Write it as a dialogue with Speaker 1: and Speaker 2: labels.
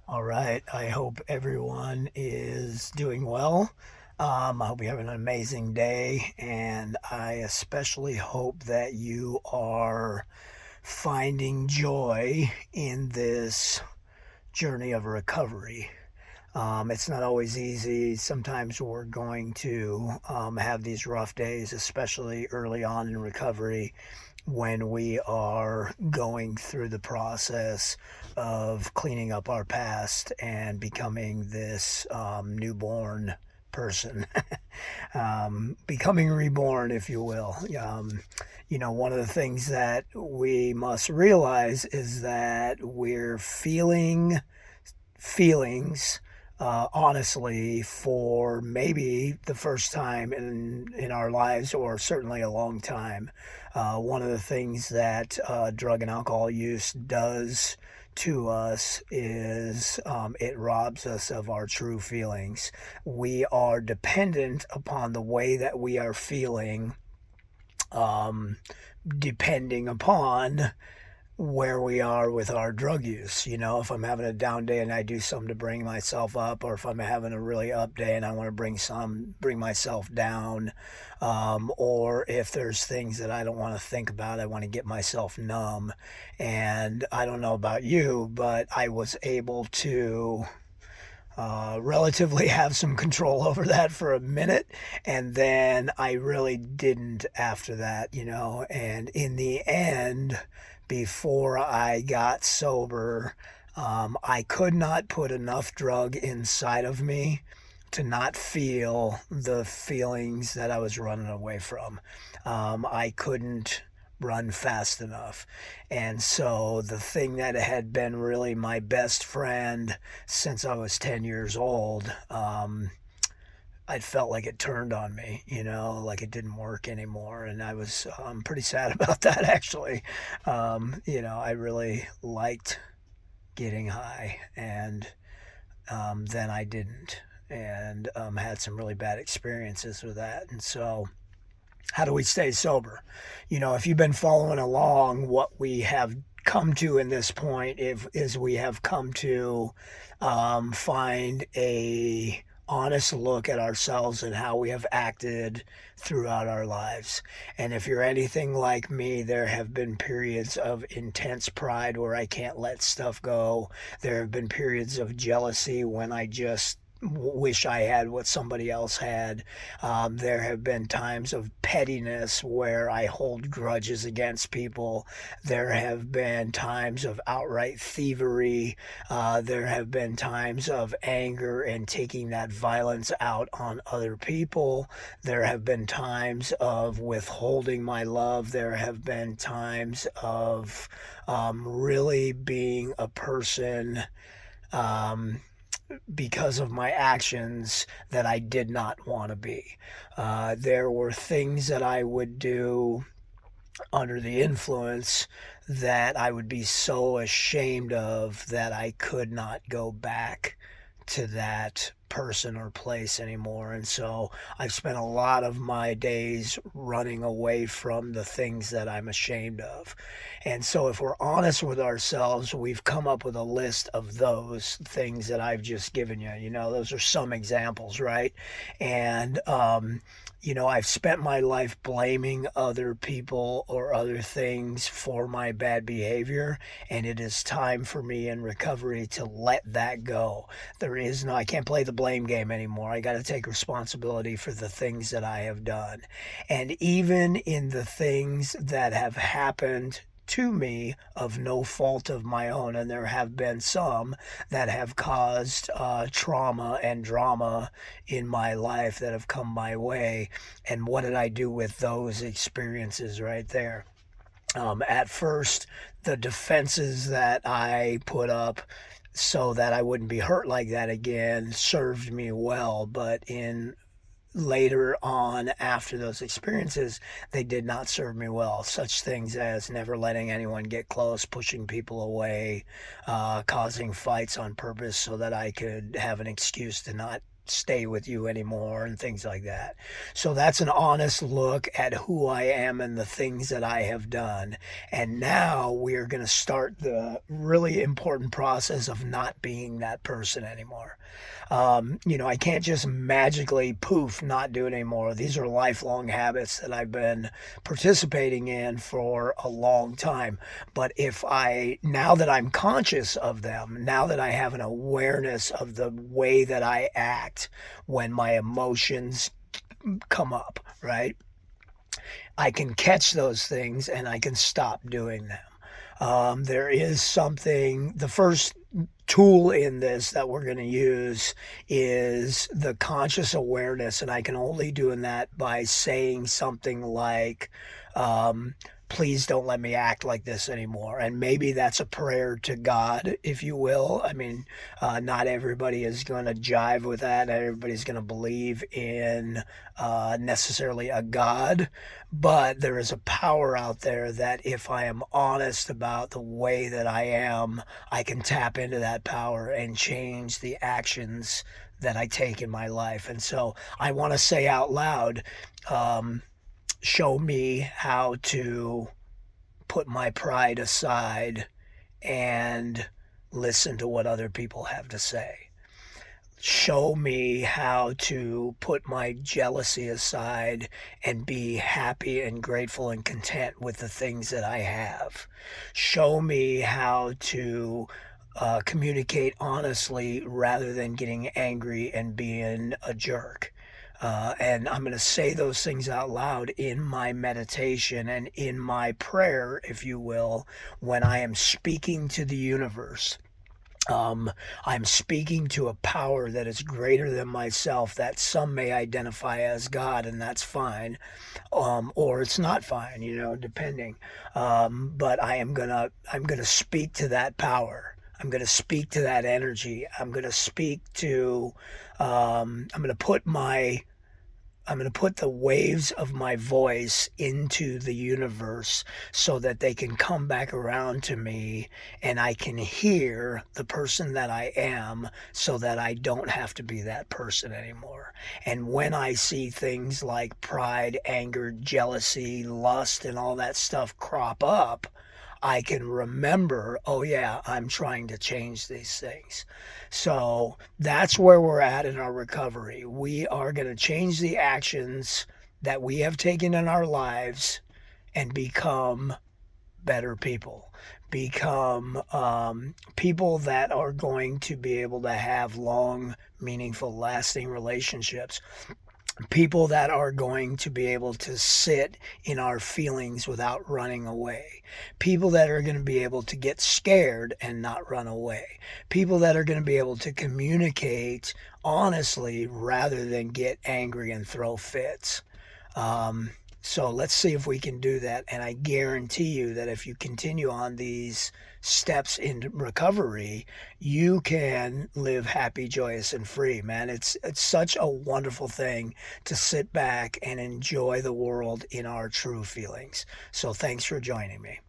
Speaker 1: All right. I hope everyone is doing well. I hope you're having an amazing day, and I especially hope that you are finding joy in this journey of recovery. It's not always easy. Sometimes we're going to have these rough days, especially early on in recovery when we are going through the process of cleaning up our past and becoming this newborn person, becoming reborn, if you will. One of the things that we must realize is that we're feeling feelings honestly for maybe the first time in our lives, or certainly a long time. One of the things that drug and alcohol use does to us is it robs us of our true feelings. We are dependent upon the way that we are feeling, um, depending upon where we are with our drug use. If I'm having a down day and I do something to bring myself up, or if I'm having a really up day and I want to bring myself down, or if there's things that I don't want to think about, I want to get myself numb. And I don't know about you, but I was able to relatively have some control over that for a minute, and then I really didn't after that. And in the end, before I got sober, I could not put enough drug inside of me to not feel the feelings that I was running away from. I couldn't run fast enough. And so the thing that had been really my best friend since I was 10 years old, I felt like it turned on me, like it didn't work anymore. And I was pretty sad about that, actually. I really liked getting high, and then I didn't, and had some really bad experiences with that. And so, how do we stay sober? If you've been following along, what we have come to in this point is we have come to find a honest look at ourselves and how we have acted throughout our lives. And if you're anything like me, there have been periods of intense pride where I can't let stuff go. There have been periods of jealousy when I just wish I had what somebody else had. There have been times of pettiness where I hold grudges against people. There have been times of outright thievery. There have been times of anger and taking that violence out on other people. There have been times of withholding my love. There have been times of really being a person. Um, because of my actions that I did not want to be. There were things that I would do under the influence that I would be so ashamed of that I could not go back to that person or place anymore. And so I've spent a lot of my days running away from the things that I'm ashamed of. And so if we're honest with ourselves, we've come up with a list of those things that I've just given you. Those are some examples, right? And I've spent my life blaming other people or other things for my bad behavior, and it is time for me in recovery to let that go. I can't play the blame game anymore. I got to take responsibility for the things that I have done. And even in the things that have happened to me of no fault of my own, and there have been some that have caused trauma and drama in my life that have come my way. And what did I do with those experiences right there? At first, the defenses that I put up so that I wouldn't be hurt like that again served me well, but in later on after those experiences, they did not serve me well. Such things as never letting anyone get close, pushing people away, causing fights on purpose so that I could have an excuse to not stay with you anymore and things like that. So that's an honest look at who I am and the things that I have done. And now we are going to start the really important process of not being that person anymore. I can't just magically poof, not do it anymore. These are lifelong habits that I've been participating in for a long time. But now that I'm conscious of them, now that I have an awareness of the way that I act when my emotions come up, right? I can catch those things and I can stop doing them. There is the first tool in this that we're going to use is the conscious awareness. And I can only do that by saying something like, please don't let me act like this anymore. And maybe that's a prayer to God, if you will. I mean, not everybody is going to jive with that. Not everybody's going to believe in necessarily a God, but there is a power out there that if I am honest about the way that I am, I can tap into that power and change the actions that I take in my life. And so I want to say out loud, show me how to put my pride aside and listen to what other people have to say. Show me how to put my jealousy aside and be happy and grateful and content with the things that I have. Show me how to communicate honestly rather than getting angry and being a jerk. And I'm going to say those things out loud in my meditation and in my prayer, if you will, when I am speaking to the universe. I'm speaking to a power that is greater than myself that some may identify as God, and that's fine. Or it's not fine, depending. But I'm gonna speak to that power. I'm going to speak to that energy. I'm going to put the waves of my voice into the universe so that they can come back around to me and I can hear the person that I am so that I don't have to be that person anymore. And when I see things like pride, anger, jealousy, lust, and all that stuff crop up, I can remember, oh yeah, I'm trying to change these things. So that's where we're at in our recovery. We are going to change the actions that we have taken in our lives and become better people. Become people that are going to be able to have long, meaningful, lasting relationships. People that are going to be able to sit in our feelings without running away. People that are going to be able to get scared and not run away. People that are going to be able to communicate honestly rather than get angry and throw fits. So let's see if we can do that. And I guarantee you that if you continue on these steps in recovery, you can live happy, joyous, and free, man. It's such a wonderful thing to sit back and enjoy the world in our true feelings. So thanks for joining me.